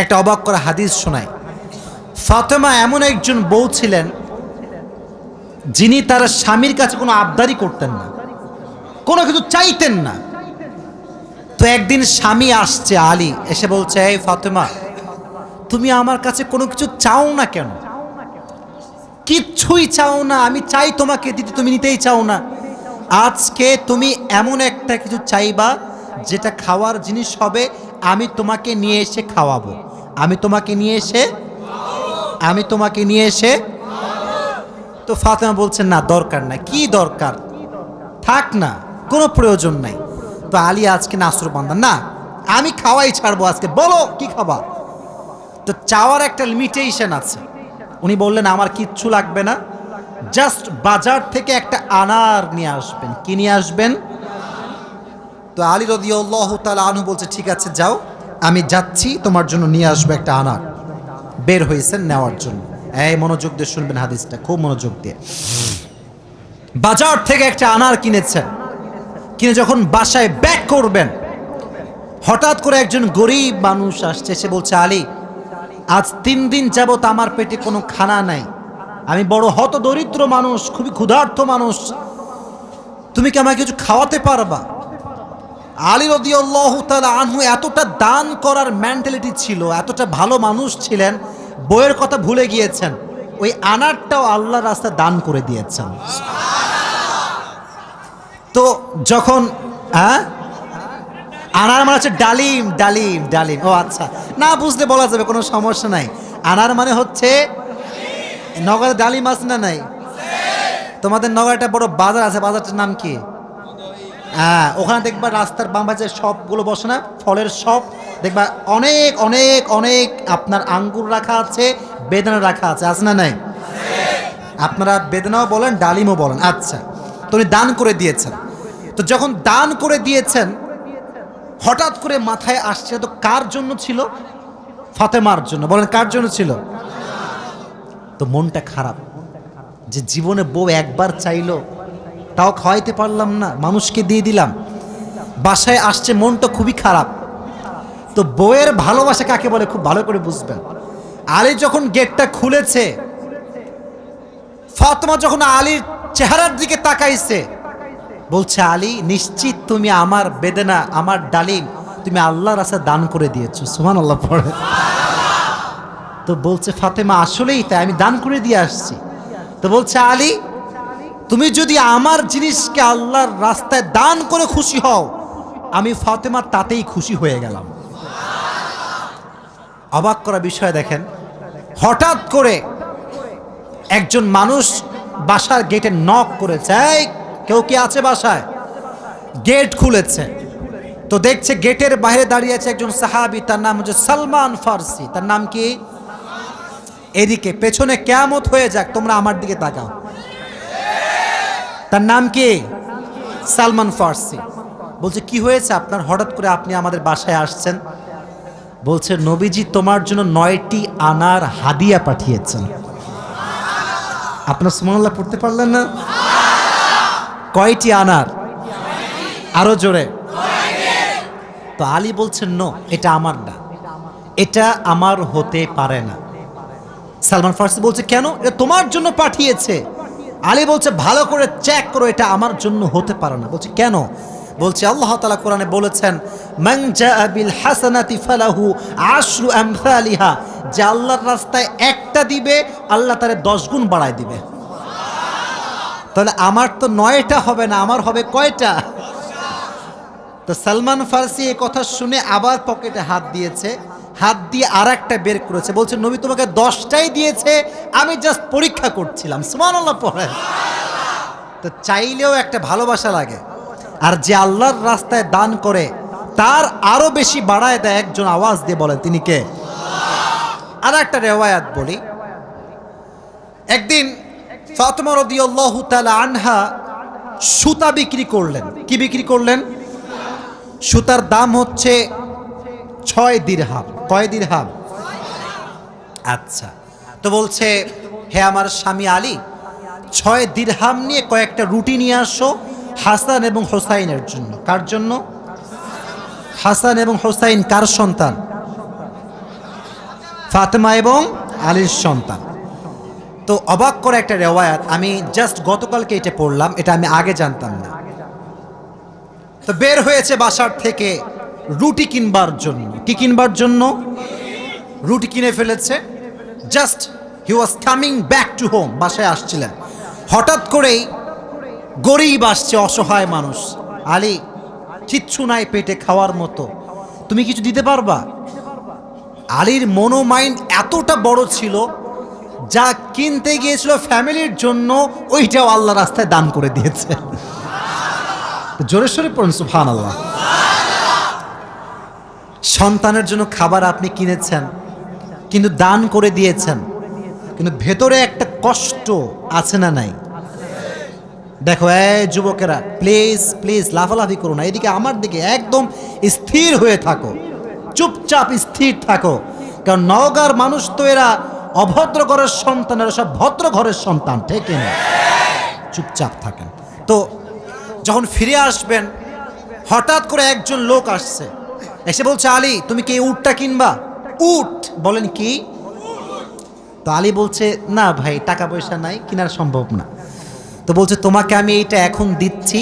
একটা অবাক করা হাদিস শোনায়। ফাতেমা এমন একজন বউ ছিলেন যিনি তার স্বামীর কাছে কোনো আবদারি করতেন না, কোনো কিছু চাইতেন না। তো একদিন স্বামী আসছে আলী, এসে বলছে, এই ফাতেমা, তুমি আমার কাছে কোনো কিছু চাও না কেন? কিচ্ছুই চাও না, আমি চাই তোমাকে দিতে, তুমি নিতেই চাও না। আজকে তুমি এমন একটা কিছু চাইবা যেটা খাওয়ার জিনিস হবে, আমি তোমাকে নিয়ে এসে খাওয়াবো, আমি তোমাকে নিয়ে এসে। তো ফাতেমা বলছেন, না দরকার নাই। কি দরকার, থাক না, কোনো প্রয়োজন নাই। তো আলী আজকে নাসরবান্দা, না আমি খাওয়াই ছাড়বো আজকে, বলো কি খাবা। তো চাওয়ার একটা লিমিটেশন আছে। উনি বললেন, আমার কিচ্ছু লাগবে না, জাস্ট বাজার থেকে একটা আনার নিয়ে আসবেন। কি নিয়ে আসবেন? তো আলী রাদিয়াল্লাহু তাআলা আনহু বলছে, ঠিক আছে যাও, আমি যাচ্ছি, তোমার জন্য নিয়ে আসবো একটা আনার। বের হয়েছেন নেওয়ার জন্য। এই মনোযোগ দিয়ে শুনবেন হাদিসটা, খুব মনোযোগ দিয়ে। বাজার থেকে একটা আনার কিনেছেন, কিনে যখন বাসায় ব্যাক করবেন, হঠাৎ করে একজন গরিব মানুষ আসছে, সে বলছে, আলী, আজ 3 দিন যাবত আমার পেটে কোনো খানা নাই, আমি বড় হতদরিদ্র মানুষ, খুবই ক্ষুধার্ত মানুষ, তুমি কি আমাকে কিছু খাওয়াতে পারবা? আলী রাদিয়াল্লাহু তাআলা আনহু এতটা দান করার মেন্টালিটি ছিল, এতটা ভালো মানুষ ছিলেন, বইয়ের কথা ভুলে গিয়েছেন, ওই আনারটাও আল্লাহর রাস্তায় দান করে দিয়েছেন। তো যখন আনার মানে হচ্ছে ডালিম, ডালিম, ডালিম। ও আচ্ছা, না বুঝলে বলা যাবে, কোনো সমস্যা নাই। আনার মানে হচ্ছে, নগরে ডালিম আছে না নাই? তোমাদের নগরে একটা বড় বাজার আছে, বাজারটার নাম কি? ওখানে দেখবা রাস্তার বাম পাশে সবগুলো বসে না, ফলের সব দেখবা, অনেক অনেক অনেক আপনার আঙ্গুর রাখা আছে, বেদানা রাখা আছে, আছে না নাই? আপনারা বেদানাও বলেন, ডালিমও বলেন। আচ্ছা, তো উনি দান করে দিয়েছেন। তো যখন দান করে দিয়েছেন, হঠাৎ করে মাথায় আসছে, তো কার জন্য ছিল? ফাতেমার জন্য। বলেন, কার জন্য ছিল? তো মনটা খারাপ যে জীবনে বউ একবার চাইলো, তাও খাওয়াইতে পারলাম না, মানুষকে দিয়ে দিলাম। বাসায় আসছে, মনটা খুবই খারাপ। তো বউয়ের ভালোবাসা কাকে বলে খুব ভালো করে বুঝবেন। আলী যখন গেটটা খুলেছে, ফাতেমা যখন আলীর চেহারার দিকে তাকাইছে, বলছে, আলী, নিশ্চিত তুমি আমার বেদনা, আমার ডালিম তুমি আল্লাহর রাস্তায় দান করে দিয়েছো। সুবহানাল্লাহ পড়ে। তো বলছে ফাতেমা, আসলেই তাই, আমি দান করে দিয়ে আসছি। তো বলছে, আলী, তুমি যদি আমার জিনিসকে আল্লাহর রাস্তায় দান করে খুশি হও, আমি ফাতেমা তাতেই খুশি হয়ে গেলাম। অবাক করা বিষয় দেখেন, হঠাৎ করে একজন মানুষ বাসার গেটে নক করেছে, এই কেউ কি আছে বাসায়? গেট খুলেছে, তো দেখছে গেটের বাইরে দাঁড়িয়ে আছে একজন সাহাবী, তার নাম হচ্ছে সালমান ফারসি। তার নাম কি? এদিকে পেছনে কিয়ামত হয়ে যাক, তোমরা আমার দিকে তাকাও। তার নাম কি? সালমান ফারসি। বলছে, কি হয়েছে আপনার, হঠাৎ করে আপনি আমাদের বাসায় আসছেন? বলছে, নবীজি তোমার জন্য 9টি আনার হাদিয়া পাঠিয়েছেন। আপনার সুবহানাল্লাহ পড়তে পারলেন না? কয়টি আনার? আরো জোরে। তো আলী বলছেন, নো, এটা আমার না, এটা আমার হতে পারে না। সালমান ফারসি বলছে, কেন? এটা তোমার জন্য পাঠিয়েছে। আলী বলছে, ভালো করে চেক করো, এটা আমার জন্য হতে পারে না। বলছে, কেন? বলছে, আল্লাহ তাআলা কোরআনে বলেছেন, মান জাআ বিল হাসানাতি ফালাহু আশরু আমসালিহা, যে আল্লাহর রাস্তায় একটা দিবে, আল্লাহ তারে 10 গুণ বাড়ায় দিবে। তাহলে আমার তো 9টা হবে না, আমার হবে কয়টা? তো সালমান ফারসি এই কথা শুনে আবার পকেটে হাত দিয়েছে, হাত দিয়ে আর একটা বের করেছে, বলছে, নবী তোমাকে 10টাই দিয়েছে, আমি জাস্ট পরীক্ষা করছিলাম। সুবহানাল্লাহ পড়েন। তো চাইলেও একটা ভালোবাসা লাগে, আর যে আল্লাহর রাস্তায় দান করে তার আরো বেশি বাড়ায় দেয়। একজন আওয়াজ দিয়ে বলেন, তিনি কে? আর একটা রেওয়ায়াত বলি, একদিন ফাতেমা রাদিয়াল্লাহু তাআলা আনহা সুতা বিক্রি করলেন। কি বিক্রি করলেন? সুতার দাম হচ্ছে 6 দিরহাম। কয় দিরহাম? আচ্ছা, তো বলছে, হে আমার স্বামী আলী, 6 দিরহাম নিয়ে কয়েকটা রুটি নিয়ে আসো হাসান এবং হোসাইনের জন্য। কার জন্য? হাসান এবং হোসাইন কার সন্তান? ফাতেমা এবং আলীর সন্তান। তো অবাক করে একটা রেওয়ায়াত, আমি জাস্ট গতকালকে এটা পড়লাম, এটা আমি আগে জানতাম না। তো বের হয়েছে বাসার থেকে রুটি কিনবার জন্য। কি কিনবার জন্য? রুটি কিনে ফেলেছে। Just he was coming back to home, বাসায় আসছিলেন। হঠাৎ করেই গরিব আসছে, অসহায় মানুষ। আলী, কিচ্ছু নাই পেটে খাওয়ার মতো, তুমি কিছু দিতে পারবা? আলীর মনোমাইন্ড এতটা বড় ছিল, যা কিনতে গিয়েছিল ফ্যামিলির জন্য ওইটাও আল্লাহ রাস্তায় দান করে দিয়েছে। জোরে সোরে পড়ুন সুবহানাল্লাহ। সন্তানের জন্য খাবার আপনি কিনেছেন, কিন্তু দান করে দিয়েছেন, কিন্তু ভেতরে একটা কষ্ট আছে না নাই? দেখো এই যুবকেরা, প্লিজ প্লিজ লাফালাফি করো না, এদিকে আমার দিকে একদম স্থির হয়ে থাকো, চুপচাপ স্থির থাকো। কারণ নওগাঁর মানুষ তো এরা অভদ্র ঘরের সন্তান, এরা সব ভদ্র ঘরের সন্তান, ঠিক না? চুপচাপ থাকেন। তো যখন ফিরে আসবেন, হঠাৎ করে একজন লোক আসছে, এসে বলছে, আলী তুমি কি এই উটটা কিনবা? উট? বলেন কি? তো আলী বলছে, না ভাই, টাকা পয়সা নাই, কেনার সম্ভব না। তো বলছে, তোমাকে আমি এইটা এখন দিচ্ছি,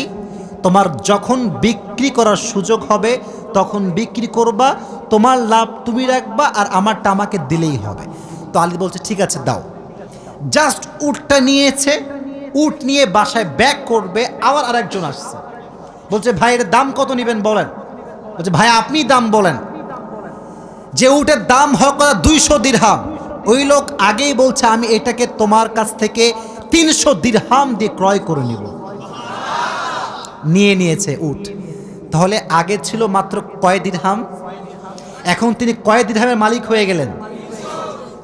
তোমার যখন বিক্রি করার সুযোগ হবে তখন বিক্রি করবা, তোমার লাভ তুমি রাখবা, আর আমারটা আমাকে দিলেই হবে। তো আলী বলছে, ঠিক আছে দাও। জাস্ট উটটা নিয়েছে, উট নিয়ে বাসায় ব্যাক করবে, আবার আরেকজন আসছে, বলছে, ভাই এর দাম কত নেবেন বলেন? বলছে, ভাই আপনি দাম বলেন। যে উটের দাম হোক 200 দিরহাম, ওই লোক আগেই বলছে, আমি এটাকে তোমার কাছ থেকে 300 দিরহাম দিয়ে ক্রয় করে নিব। নিয়ে নিয়েছে উট। তাহলে আগে ছিল মাত্র কয় দিরহাম, এখন তিনি কয় দিরহামের মালিক হয়ে গেলেন?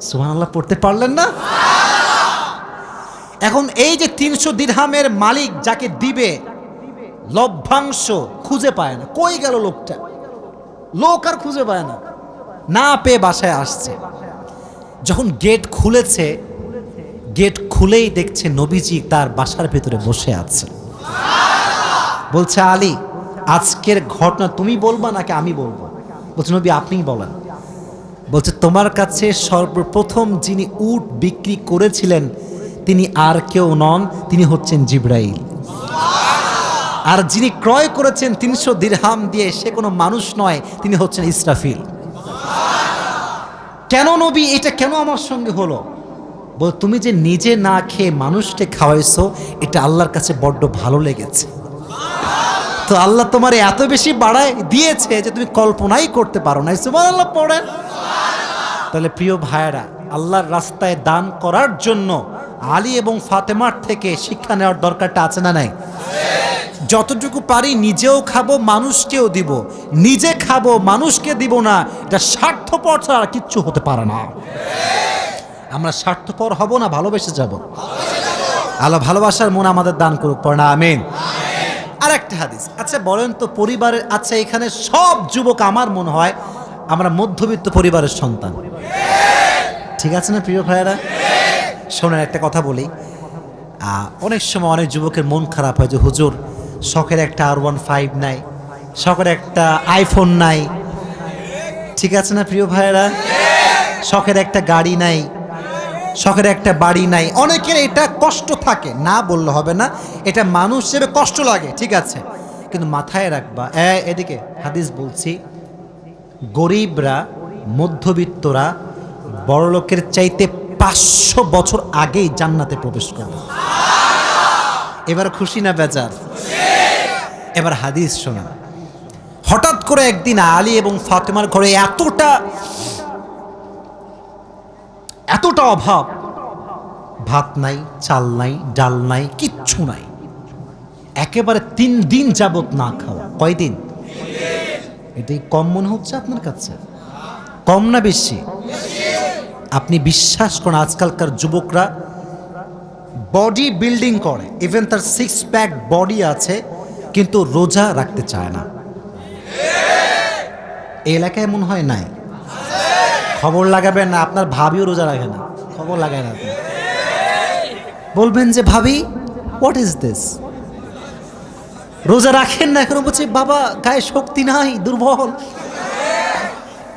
সুবহানাল্লাহ পড়তে পারলেন না? এখন এই যে 300 দিরহামের মালিক যাকে দিবে, লভ্যাংশ খুঁজে পায় না। কই গেল লোকটা? লোক আর খুঁজে পায় না, না পেয়ে বাসায় আসছে। যখন গেট খুলেছে, গেট খুলেই দেখছে নবীজি তার বাসার ভেতরে বসে আছে। বলছে, আলী আজকের ঘটনা তুমি বলবা নাকি আমি বলবো? বলছে, নবী আপনিই বলেন। বলছে, তোমার কাছে সর্বপ্রথম যিনি উট বিক্রি করেছিলেন তিনি আর কেউ নন, তিনি হচ্ছেন জিবরাইল। আর যিনি ক্রয় করেছেন 300 দিরহাম দিয়ে, সে কোনো মানুষ নয়, তিনি হচ্ছেন ইসরাফিল। কেন নবী, এটা কেন আমার সঙ্গে হলো? বল, তুমি যে নিজে না খেয়ে মানুষকে খাওয়াইছো, এটা আল্লাহর কাছে বড্ড ভালো লেগেছে। তো আল্লাহ তোমার এত বেশি বাড়ায় দিয়েছে যে তুমি কল্পনাই করতে পারো না। সুবহানাল্লাহ পড়েন। তাহলে প্রিয় ভাইয়েরা, আল্লাহর রাস্তায় দান করার জন্য আলী এবং ফাতেমার থেকে শিক্ষা নেওয়ার দরকারটা আছে না নাই? যতটুকু পারি নিজেও খাবো, মানুষকেও দিব। নিজে খাবো, মানুষকে দিব না, এটা স্বার্থপর ছাড়া কিচ্ছু হতে পারে না। আমরা স্বার্থপর হব না, ভালোবেসে যাব। আল্লাহ ভালোবাসার মন আমাদের দান করুক, পড়না আমিন। আর একটা হাদিস, আচ্ছা বলেন তো পরিবারের, আচ্ছা এখানে সব যুবক আমার মনে হয় আমরা মধ্যবিত্ত পরিবারের সন্তান, ঠিক আছে না প্রিয় ভাইয়েরা? শোনেন একটা কথা বলি, অনেক সময় অনেক যুবকের মন খারাপ হয় যে হুজুর শখের একটা R15 নাই, শখের একটা আইফোন নাই, ঠিক আছে না প্রিয় ভাইয়েরা? শখের একটা গাড়ি নাই, শখের একটা বাড়ি নাই। অনেকের এটা কষ্ট থাকে, না বললে হবে না, এটা মানুষ হিসেবে কষ্ট লাগে, ঠিক আছে, কিন্তু মাথায় রাখবা, এদিকে হাদিস বলছি, গরিবরা, মধ্যবিত্তরা বড়লোকের চাইতে 500 বছর আগেই জান্নাতে প্রবেশ করবে। এবার খুশি না বেজার? এবার হাদিস শোনা। হঠাৎ করে একদিন আলী এবং ফাতেমার ঘরে এতটা অভাব, ভাত নাই, চাল নাই, ডাল নাই, কিচ্ছু নাই, একেবারে 3 দিন যাবত না খাওয়া। কয়দিন? এটাই কম মনে হচ্ছে আপনার কাছে? কম না বেশি? আপনি বিশ্বাস করেন, আজকালকার যুবকরা বডি বিল্ডিং করে, ইভেন তার 6 প্যাক বডি আছে, কিন্তু রোজা রাখতে চায় না। এই এলাকায় মনে হয় নাই? খবর লাগাবেন না, আপনার ভাবিও রোজা রাখে না, খবর লাগায় না। বলবেন যে ভাবি হোয়াট ইজ দিস, রোজা রাখেন না এখন? বলছে বাবা গায়ে শক্তি নাই, দুর্বল।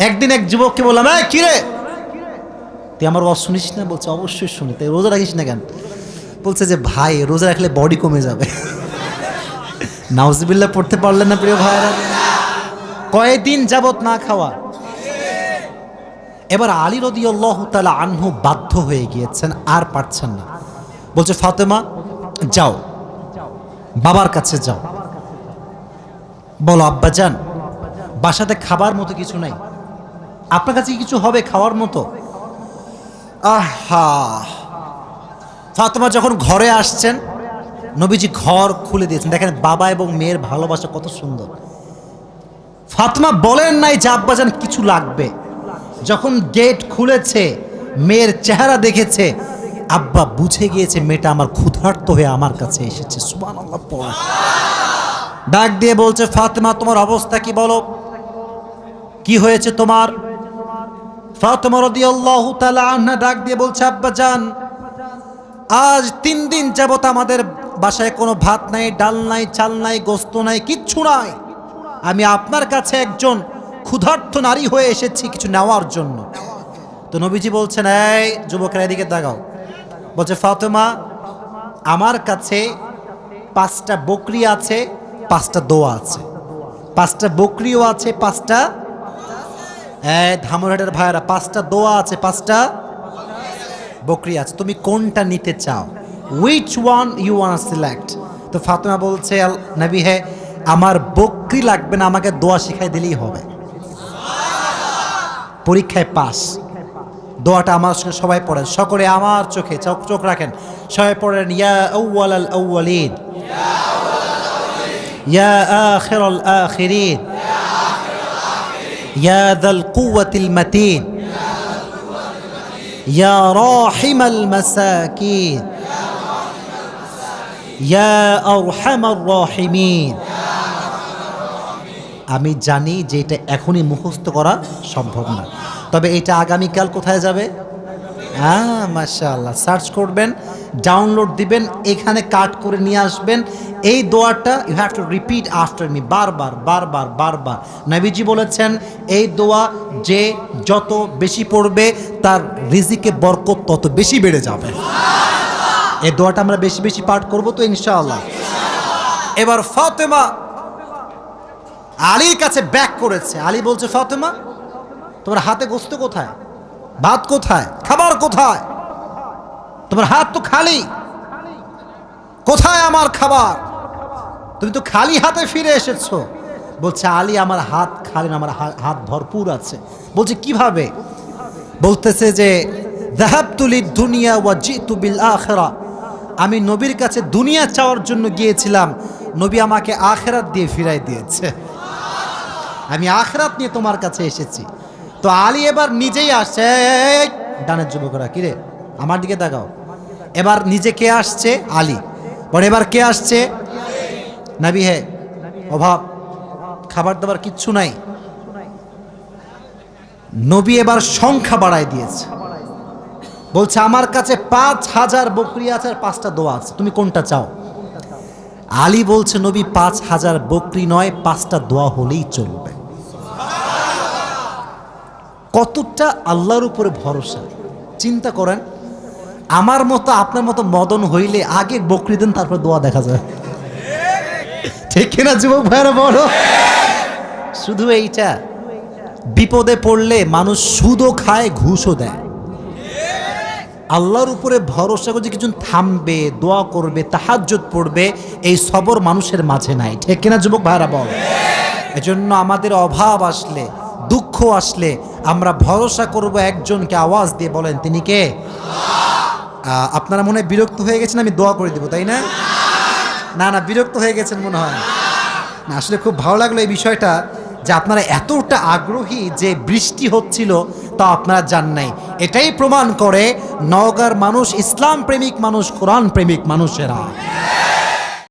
একদিন এক যুবককে বললাম, কিরে তুই আমার ওয়াজ শুনিস না? বলছে অবশ্যই শুনি। তাই রোজা রাখিস না কেন? বলছে যে ভাই রোজা রাখলে বডি কমে যাবে। নাউজুবিল্লাহ পড়তে পারলেন না প্রিয় ভাইরা? কয়েকদিন যাবত না খাওয়া। এবার আলী রাদিয়াল্লাহু তাআলা আনহু বাধ্য হয়ে গিয়েছেন, আর পারছেন না। বলছে ফাতেমা যাও, বাবার কাছে যাও, বলো আব্বাজান বাসাতে খাবার মতো কিছু নাই, আপনার কাছে কিছু হবে খাওয়ার মতো? আহা, ফাতেমা যখন ঘরে আসছেন, নবীজি ঘর খুলে দিয়েছেন। দেখেন বাবা এবং মেয়ের ভালোবাসা কত সুন্দর। ফাতেমা বলেন নাই যে আব্বাজান কিছু লাগবে। যখন গেট খুলেছে, মেয়ের চেহারা দেখেছে, আব্বা বুঝে গিয়েছে মেয়েটা আমার ক্ষুধার্ত হয়ে আমার কাছে এসেছে। সুবহানাল্লাহ পড়ে ডাক দিয়ে বলছে ফাতেমা তোমার অবস্থা কি বলো, কি হয়েছে তোমার? ফাতেমা রাদিয়াল্লাহু তাআলা আনহা ডাক দিয়ে বলছে আব্বাজান আজ 3 দিন যাবত আমাদের বাসায় কোনো ভাত নাই, ডাল নাই, চাল নাই, গোস্ত নাই, কিচ্ছু নাই। আমি আপনার কাছে একজন ক্ষুধার্ত নারী হয়ে এসেছি কিছু নেওয়ার জন্য। তো নবীজি বলছেন এই যুবকেরা এদিকে তাকাও। বলছে ফাতেমা আমার কাছে 5টা বকরি আছে, 5টা দোয়া আছে। 5টা বকরিও আছে, 5টা ধামরাটের ভাইয়েরা 5টা দোয়া আছে, 5টা বকরি আছে। তুমি কোনটা নিতে চাও? Which one you want select? তো ফাতেমা বলছে নবী হে আমার বকরি লাগবে না, আমাকে দোয়া শিখাই দিলেই হবে। পরীক্ষায় পাস। দোয়াটা আমার সঙ্গে সবাই পড়েন, সকলে আমার চোখে চোখ রাখেন, সবাই পড়েন ইয়া আউয়ালাল আউয়ালিন ইয়া আখিরাল আখিরিন ইয়া যাল কুওয়াতিল মাতিন ইয়া রাহিমাল মাসাকিন ইয়া আরহামার রাহিমিন। আমি জানি যে এটা এখনই মুখস্থ করা সম্ভব না, তবে এটা আগামীকাল কোথায় যাবে? মাশাআল্লাহ, সার্চ করবেন, ডাউনলোড দিবেন, এখানে কাট করে নিয়ে আসবেন। এই দোয়াটা you have to repeat after me, বারবার বারবার বারবার। নবীজি বলেছেন এই দোয়া যে যত বেশি পড়বে তার রিজিকে বরকত তত বেশি বেড়ে যাবে। এই দোয়াটা আমরা বেশি বেশি পাঠ করব তো ইনশাআল্লাহ। এবার ফাতেমা আলীর কাছে ব্যাক করেছে। আলী বলছে ফাতেমা তোমার হাতে গোস্ত কোথায়, ভাত কোথায়, খাবার কোথায়? তোমার হাত তো খালি, কোথায় আমার খাবার? তুমি তো খালি হাতে ফিরে এসেছো। বলছে আলী আমার হাত খালি না, আমার হাত ভরপুর আছে। বলছে কিভাবে? বলতেছে যে যাহাবতু লিদ দুনিয়া ওয়া জিতু বিল আখিরা, আমি নবীর কাছে দুনিয়া চাওয়ার জন্য গিয়েছিলাম, নবী আমাকে আখিরাত দিয়ে ফিরাই দিয়েছে। আমি আখিরাত নিয়ে তোমার কাছে এসেছি। তো আলী এবার নিজেই আসছে। ডানের যুবকরা কিরে আমার দিকে তাকাও। এবার নিজে কে আসছে? আলী। পরে এবার কে আসছে? নবী হে অভাব, খাবার দাবার কিচ্ছু নাই। নবী এবার সংখ্যা বাড়ায় দিয়েছে। বলছে আমার কাছে 5000 বকরি আছে আর 5টা দোয়া আছে, তুমি কোনটা চাও? আলী বলছে নবী 5000 বকরি নয়, 5টা দোয়া হলেই চলবে। কতটা আল্লাহর উপরে ভরসা চিন্তা করেন। আমার মতো আপনার মতো মদন হইলে আগে বকরি দেন, তারপর দোয়া দেখা যায়। ঠিক কিনা যুবক ভাইরা বলো? শুধু এইটা, বিপদে পড়লে মানুষ সুদও খায়, ঘুষও দেয়। আল্লাহর উপরে ভরসা করে কিছু থামবে, দোয়া করবে, তাহাজ্জুদ পড়বে, এই সবর মানুষের মাঝে নাই। ঠিক কিনা যুবক ভাইরা বল? এজন্য আমাদের অভাব আসলে, দুঃখ আসলে আমরা ভরসা করব একজনকে। আওয়াজ দিয়ে বলেন তিনি কে? আপনারা মনে হয় বিরক্ত হয়ে গেছেন আমি দোয়া করে দেব, তাই না? না না, বিরক্ত হয়ে গেছেন মনে হয় না। আসলে খুব ভালো লাগলো এই বিষয়টা যে আপনারা এতটা আগ্রহী যে বৃষ্টি হচ্ছিল তা আপনারা জান নাই। এটাই প্রমাণ করে নওগাঁর মানুষ ইসলাম প্রেমিক মানুষ, কোরআন প্রেমিক মানুষেরা।